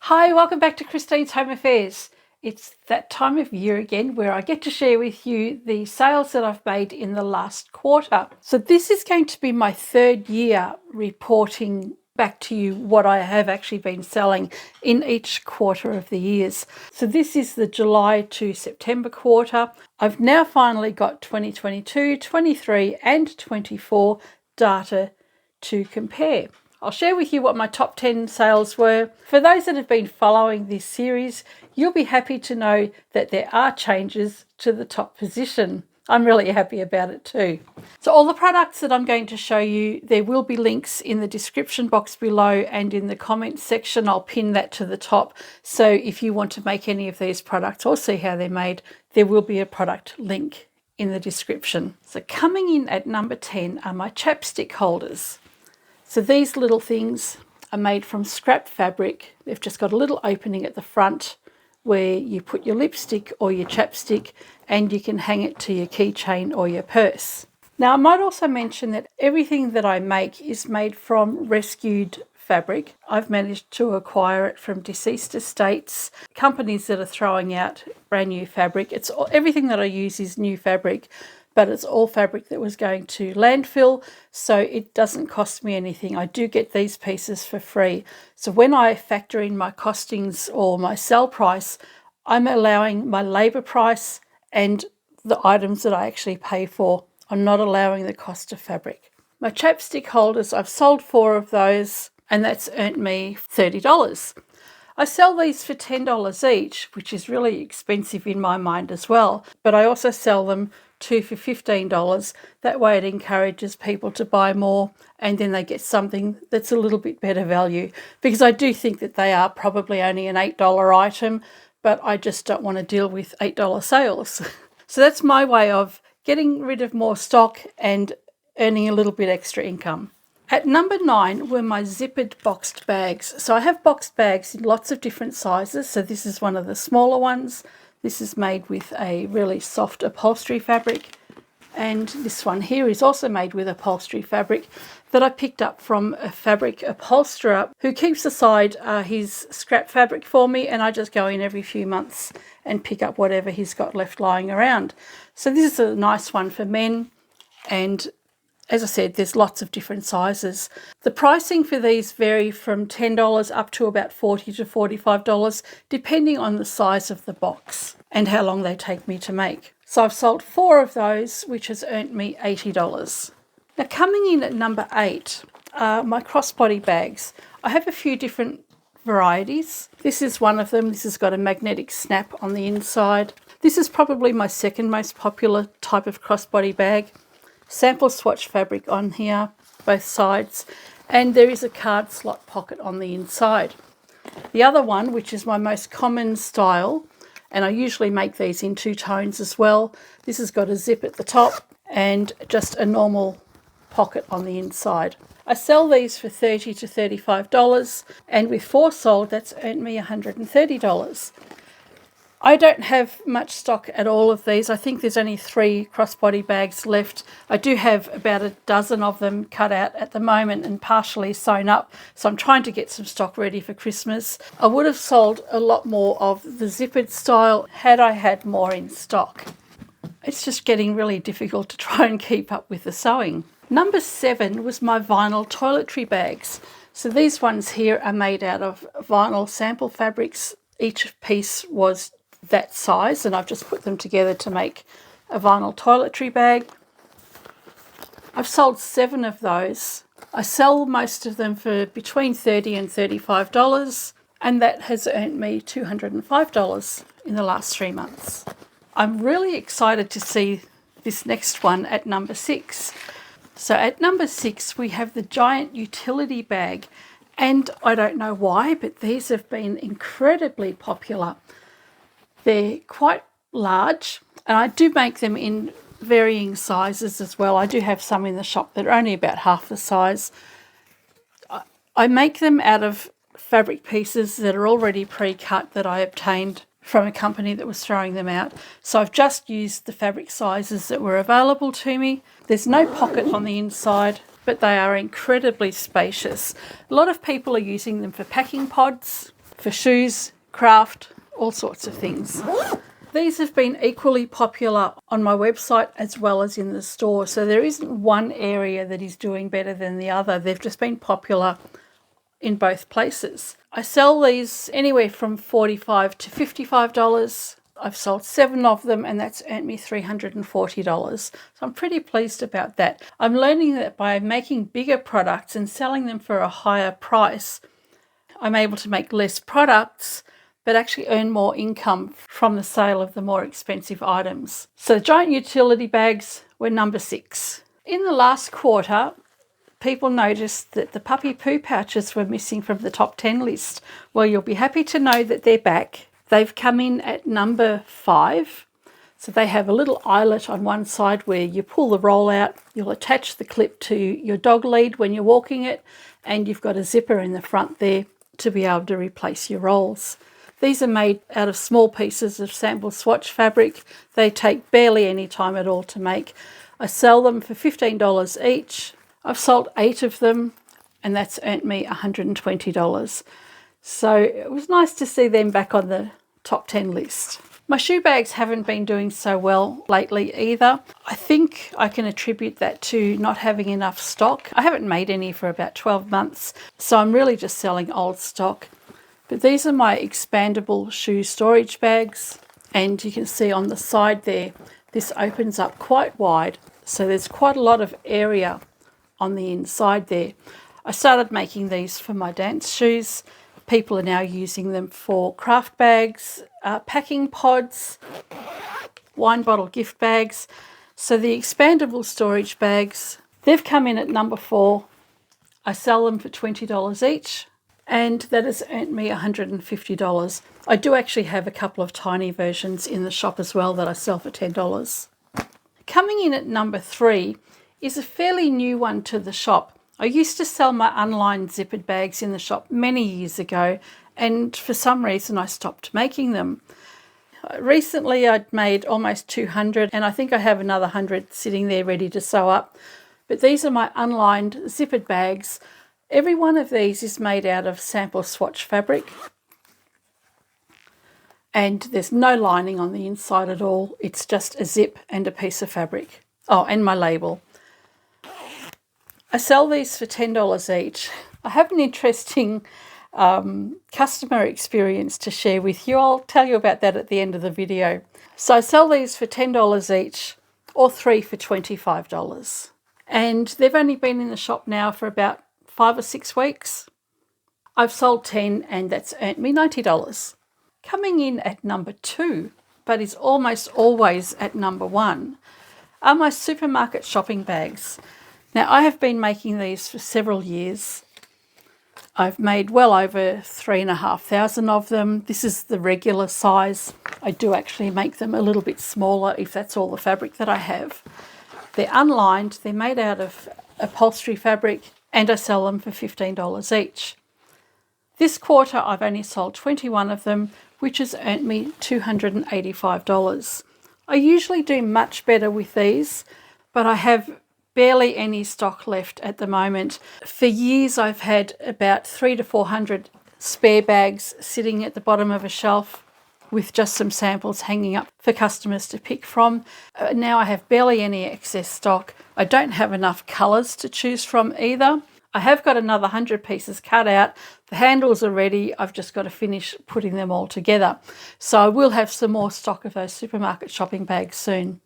Hi, welcome back to Christine's Home Affairs. It's that time of year again where I get to share with you the sales that I've made in the last quarter. So this is going to be my third year reporting back to you what I have actually been selling in each quarter of the years. So this is the July to September quarter. I've now finally got 2022, 23 and 24 data to compare. I'll share with you what my top 10 sales were. For those that have been following this series, you'll be happy to know that there are changes to the top position. I'm really happy about it too. So all the products that I'm going to show you, there will be links in the description box below and in the comments section. I'll pin that to the top. So if you want to make any of these products or see how they're made, there will be a product link in the description. So coming in at number 10 are my chapstick holders. So these little things are made from scrap fabric. They've just got a little opening at the front where you put your lipstick or your chapstick and you can hang it to your keychain or your purse. Now I might also mention that everything that I make is made from rescued fabric. I've managed to acquire it from deceased estates, companies that are throwing out brand new fabric. Everything that I use is new fabric, but it's all fabric that was going to landfill, so it doesn't cost me anything. I do get these pieces for free. So when I factor in my costings or my sell price, I'm allowing my labour price and the items that I actually pay for. I'm not allowing the cost of fabric. My chapstick holders, I've sold 4 of those, and that's earned me $30. I sell these for $10 each, which is really expensive in my mind as well, but I also sell them 2 for $15. That way it encourages people to buy more and then they get something that's a little bit better value, because I do think that they are probably only an $8 item, but I just don't want to deal with $8 sales. So that's my way of getting rid of more stock and earning a little bit extra income. At number 9 were my zippered boxed bags. So I have boxed bags in lots of different sizes. So this is one of the smaller ones. This is made with a really soft upholstery fabric. And this one here is also made with upholstery fabric that I picked up from a fabric upholsterer who keeps aside his scrap fabric for me, and I just go in every few months and pick up whatever he's got left lying around. So this is a nice one for men, and as I said, there's lots of different sizes. The pricing for these vary from $10 up to about $40 to $45, depending on the size of the box and how long they take me to make. So I've sold 4 of those, which has earned me $80. Now coming in at number 8 are my crossbody bags. I have a few different varieties. This is one of them. This has got a magnetic snap on the inside. This is probably my second most popular type of crossbody bag. Sample swatch fabric on here, both sides, and there is a card slot pocket on the inside. The other one, which is my most common style, and I usually make these in 2 tones as well, this has got a zip at the top and just a normal pocket on the inside. I sell these for $30 to $35, and with 4 sold, that's earned me $130. I don't have much stock at all of these. I think there's only 3 crossbody bags left. I do have about a dozen of them cut out at the moment and partially sewn up, so I'm trying to get some stock ready for Christmas. I would have sold a lot more of the zippered style had I had more in stock. It's just getting really difficult to try and keep up with the sewing. Number 7 was my vinyl toiletry bags. So these ones here are made out of vinyl sample fabrics. Each piece was that size, and I've just put them together to make a vinyl toiletry bag. I've sold 7 of those. I sell most of them for between $30 and $35, and that has earned me $205 in the last 3 months. I'm really excited to see this next one at number 6. So at number 6 we have the giant utility bag, and I don't know why, but these have been incredibly popular. They're quite large, and I do make them in varying sizes as well. I do have some in the shop that are only about half the size. I make them out of fabric pieces that are already pre-cut that I obtained from a company that was throwing them out. So I've just used the fabric sizes that were available to me. There's no pocket on the inside, but they are incredibly spacious. A lot of people are using them for packing pods. for shoes, craft, all sorts of things. These have been equally popular on my website as well as in the store. So there isn't one area that is doing better than the other. They've just been popular in both places. I sell these anywhere from $45 to $55. I've sold 7 of them and that's earned me $340. So I'm pretty pleased about that. I'm learning that by making bigger products and selling them for a higher price, I'm able to make less products but actually earn more income from the sale of the more expensive items. So giant utility bags were number 6. In the last quarter, people noticed that the puppy poo pouches were missing from the top 10 list. Well, you'll be happy to know that they're back. They've come in at number 5. So they have a little eyelet on one side where you pull the roll out, you'll attach the clip to your dog lead when you're walking it, and you've got a zipper in the front there to be able to replace your rolls. These are made out of small pieces of sample swatch fabric. They take barely any time at all to make. I sell them for $15 each. I've sold 8 of them and that's earned me $120. So it was nice to see them back on the top 10 list. My shoe bags haven't been doing so well lately either. I think I can attribute that to not having enough stock. I haven't made any for about 12 months, so I'm really just selling old stock. But these are my expandable shoe storage bags, and you can see on the side there, this opens up quite wide, so there's quite a lot of area on the inside there. I started making these for my dance shoes. People are now using them for craft bags, packing pods, wine bottle gift bags. So the expandable storage bags, they've come in at number 4. I sell them for $20 each, and that has earned me $150. I do actually have a couple of tiny versions in the shop as well that I sell for $10. Coming in at number 3 is a fairly new one to the shop. I used to sell my unlined zippered bags in the shop many years ago, and for some reason I stopped making them. Recently I'd made almost 200, and I think I have another 100 sitting there ready to sew up. But these are my unlined zippered bags. Every one of these is made out of sample swatch fabric, and there's no lining on the inside at all. It's just a zip and a piece of fabric. Oh, and my label. I sell these for $10 each. I have an interesting customer experience to share with you. I'll tell you about that at the end of the video. So I sell these for $10 each, or 3 for $25. And they've only been in the shop now for about 5 or 6 weeks. I've sold 10 and that's earned me $90. Coming in at number 2, but is almost always at number 1, are my supermarket shopping bags. Now I have been making these for several years. I've made well over 3,500 of them. This is the regular size. I do actually make them a little bit smaller if that's all the fabric that I have. They're unlined, they're made out of upholstery fabric, and I sell them for $15 each. This quarter I've only sold 21 of them, which has earned me $285. I usually do much better with these, but I have barely any stock left at the moment. For years I've had about 300 to 400 spare bags sitting at the bottom of a shelf with just some samples hanging up for customers to pick from. Now I have barely any excess stock. I don't have enough colours to choose from either. I have got another 100 pieces cut out. The handles are ready. I've just got to finish putting them all together. So I will have some more stock of those supermarket shopping bags soon.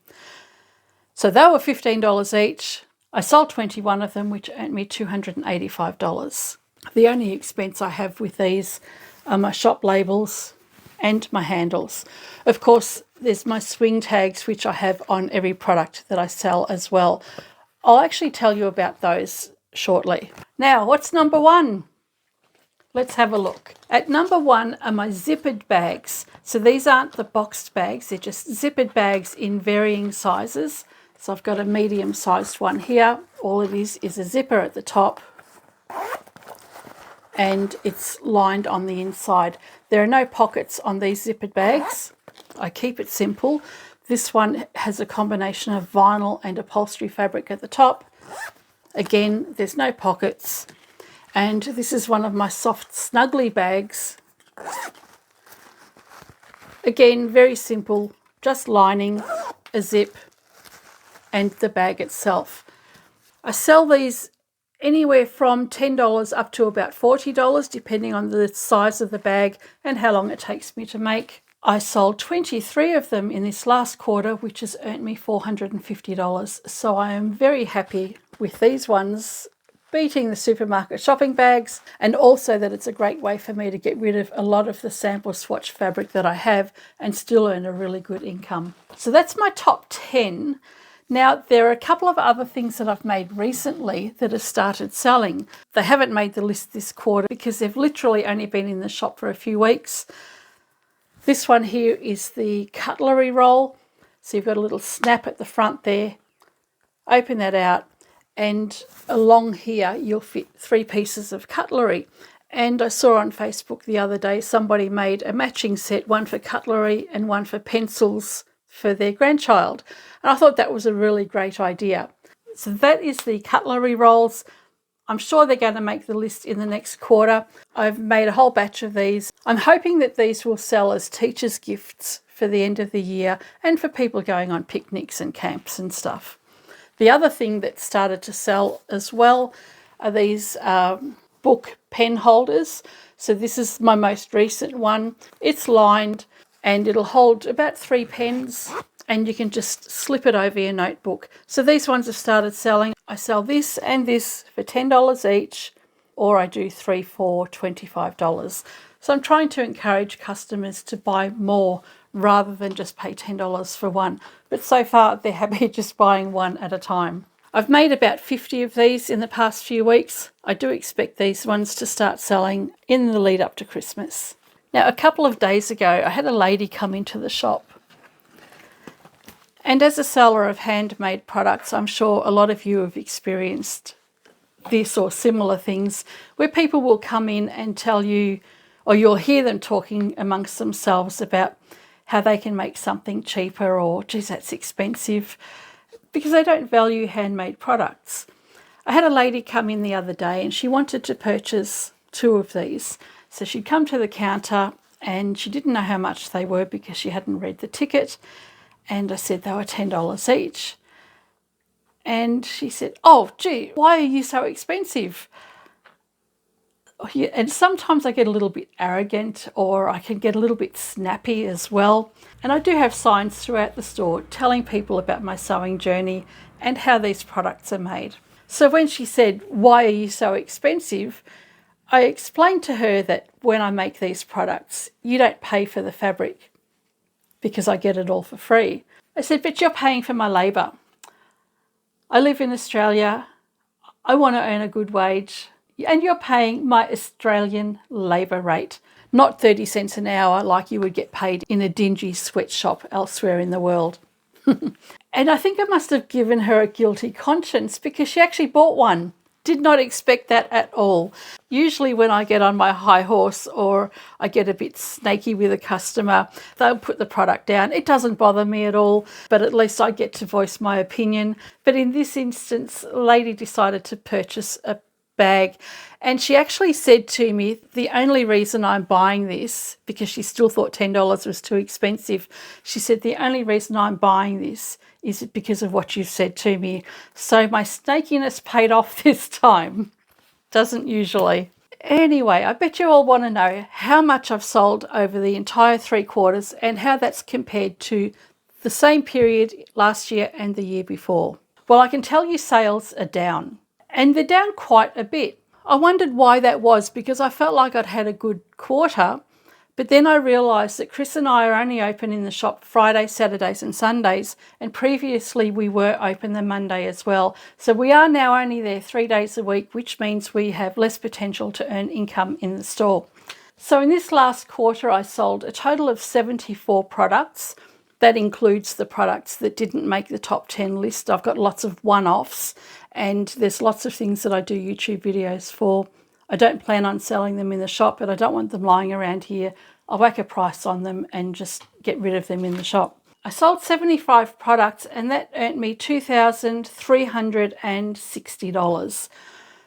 So they were $15 each. I sold 21 of them, which earned me $285. The only expense I have with these are my shop labels and my handles. Of course, there's my swing tags, which I have on every product that I sell as well. I'll actually tell you about those shortly. Now, what's number 1? Let's have a look. At number 1 are my zippered bags. So these aren't the boxed bags, they're just zippered bags in varying sizes. So I've got a medium-sized one here. All it is a zipper at the top, and it's lined on the inside. There are no pockets on these zippered bags. I keep it simple. This one has a combination of vinyl and upholstery fabric at the top. Again, there's no pockets. And this is one of my soft snuggly bags Again, very simple, just lining, a zip, and the bag itself. I sell these anywhere from $10 up to about $40, depending on the size of the bag and how long it takes me to make. I sold 23 of them in this last quarter, which has earned me $450. So I am very happy with these ones, beating the supermarket shopping bags, and also that it's a great way for me to get rid of a lot of the sample swatch fabric that I have and still earn a really good income. So that's my top 10. Now, there are a couple of other things that I've made recently that have started selling. They haven't made the list this quarter because they've literally only been in the shop for a few weeks. This one here is the cutlery roll. So you've got a little snap at the front there. Open that out, and along here you'll fit 3 pieces of cutlery. And I saw on Facebook the other day somebody made a matching set, one for cutlery and one for pencils for their grandchild. And I thought that was a really great idea. So that is the cutlery rolls. I'm sure they're going to make the list in the next quarter. I've made a whole batch of these. I'm hoping that these will sell as teachers' gifts for the end of the year and for people going on picnics and camps and stuff. The other thing that started to sell as well are these book pen holders. So this is my most recent one. It's lined and it'll hold about 3 pens, and you can just slip it over your notebook. So these ones have started selling. I sell this and this for $10 each, or I do 3 for $25. So I'm trying to encourage customers to buy more rather than just pay $10 for one. But so far they're happy just buying one at a time. I've made about 50 of these in the past few weeks. I do expect these ones to start selling in the lead up to Christmas. Now, a couple of days ago, I had a lady come into the shop. And as a seller of handmade products, I'm sure a lot of you have experienced this or similar things where people will come in and tell you, or you'll hear them talking amongst themselves about how they can make something cheaper, or, geez, that's expensive, because they don't value handmade products. I had a lady come in the other day and she wanted to purchase 2 of these. So she'd come to the counter and she didn't know how much they were because she hadn't read the ticket. And I said they were $10 each. And she said, "Oh, gee, why are you so expensive?" And sometimes I get a little bit arrogant, or I can get a little bit snappy as well. And I do have signs throughout the store telling people about my sewing journey and how these products are made. So when she said, "Why are you so expensive?" I explained to her that when I make these products, you don't pay for the fabric because I get it all for free. I said, "But you're paying for my labour. I live in Australia. I want to earn a good wage. And you're paying my Australian labour rate, not 30 cents an hour like you would get paid in a dingy sweatshop elsewhere in the world." And I think I must have given her a guilty conscience because she actually bought one. Did not expect that at all. Usually when I get on my high horse or I get a bit snaky with a customer, they'll put the product down. It doesn't bother me at all, but at least I get to voice my opinion. But in this instance, a lady decided to purchase a bag, and she actually said to me, "The only reason I'm buying this," because she still thought $10 was too expensive, she said, "The only reason I'm buying this is because of what you've said to me." So my snakiness paid off this time. Doesn't usually. Anyway, I bet you all want to know how much I've sold over the entire 3 quarters and how that's compared to the same period last year and the year before. Well, I can tell you sales are down, and they're down quite a bit. I wondered why that was, because I felt like I'd had a good quarter, but then I realised that Chris and I are only open in the shop Fridays, Saturdays and Sundays, and previously we were open the Monday as well. So we are now only there 3 days a week, which means we have less potential to earn income in the store. So in this last quarter, I sold a total of 74 products. That includes the products that didn't make the top 10 list. I've got lots of one-offs, and there's lots of things that I do YouTube videos for. I don't plan on selling them in the shop, but I don't want them lying around here. I'll whack a price on them and just get rid of them in the shop. I sold 75 products, and that earned me $2,360.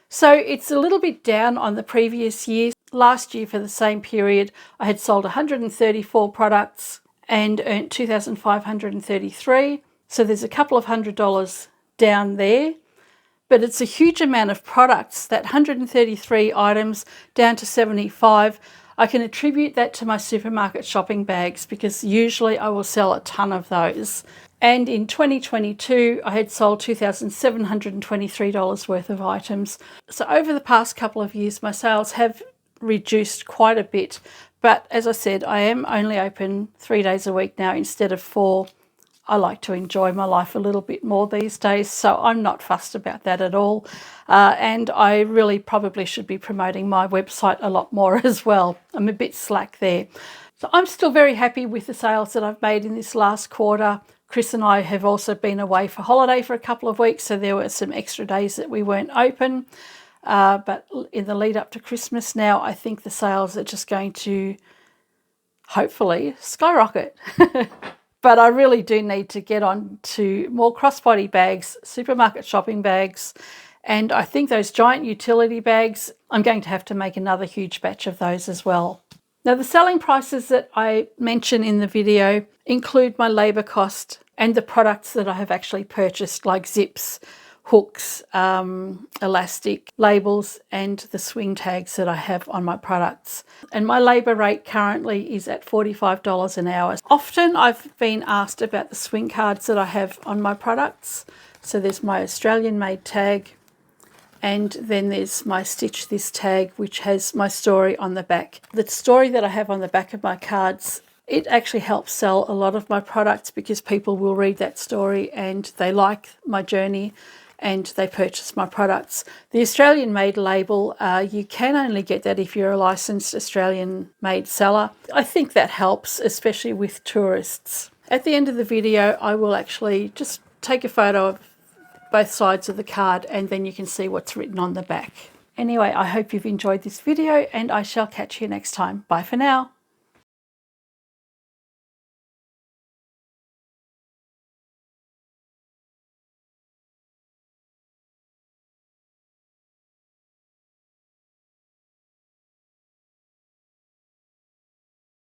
So it's a little bit down on the previous year. last year for the same period, I had sold 134 products and earned $2,533. So there's a couple of $100 down there. But it's a huge amount of products, that 133 items down to 75. I can attribute that to my supermarket shopping bags because usually I will sell a ton of those. And in 2022, I had sold $2,723 worth of items. So over the past couple of years, my sales have reduced quite a bit. But as I said, I am only open 3 days a week now instead of 4. I like to enjoy my life a little bit more these days, so I'm not fussed about that at all. And I really probably should be promoting my website a lot more as well. I'm a bit slack there. So I'm still very happy with the sales that I've made in this last quarter. Chris and I have also been away for holiday for a couple of weeks, so there were some extra days that we weren't open. But in the lead up to Christmas now, I think the sales are just going to hopefully skyrocket. But I really do need to get on to more crossbody bags, supermarket shopping bags, and I think those giant utility bags, I'm going to have to make another huge batch of those as well. Now, the selling prices that I mention in the video include my labour cost and the products that I have actually purchased, like zips, hooks, elastic, labels, and the swing tags that I have on my products. And my labour rate currently is at $45 an hour. Often I've been asked about the swing cards that I have on my products. So there's my Australian made tag, and then there's my Stitch This tag, which has my story on the back. The story that I have on the back of my cards, it actually helps sell a lot of my products because people will read that story and they like my journey and they purchase my products. The Australian made label, you can only get that if you're a licensed Australian made seller. I think that helps, especially with tourists. At the end of the video, I will actually just take a photo of both sides of the card and then you can see what's written on the back. Anyway, I hope you've enjoyed this video and I shall catch you next time. Bye for now.